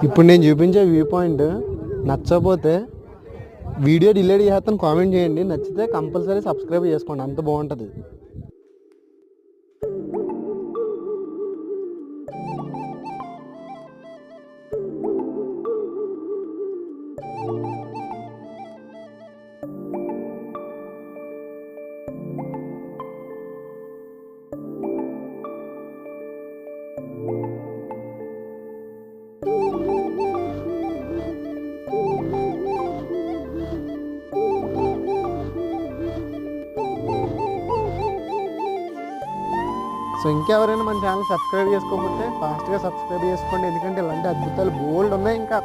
ఇప్పుడు నేను చూపించే వ్యూ పాయింట్ నచ్చకపోతే వీడియో డిలీట్ చేస్తాను, కామెంట్ చేయండి. నచ్చితే కంపల్సరీ సబ్స్క్రైబ్ చేసుకోండి, అంత బాగుంటుంది. సో ఇంకెవరైనా మన ఛానల్ సబ్స్క్రైబ్ చేసుకోకపోతే ఫాస్ట్గా సబ్స్క్రైబ్ చేసుకోండి, ఎందుకంటే ఇలాంటి అద్భుతాలు బోల్డ్ ఉన్నాయి ఇంకా.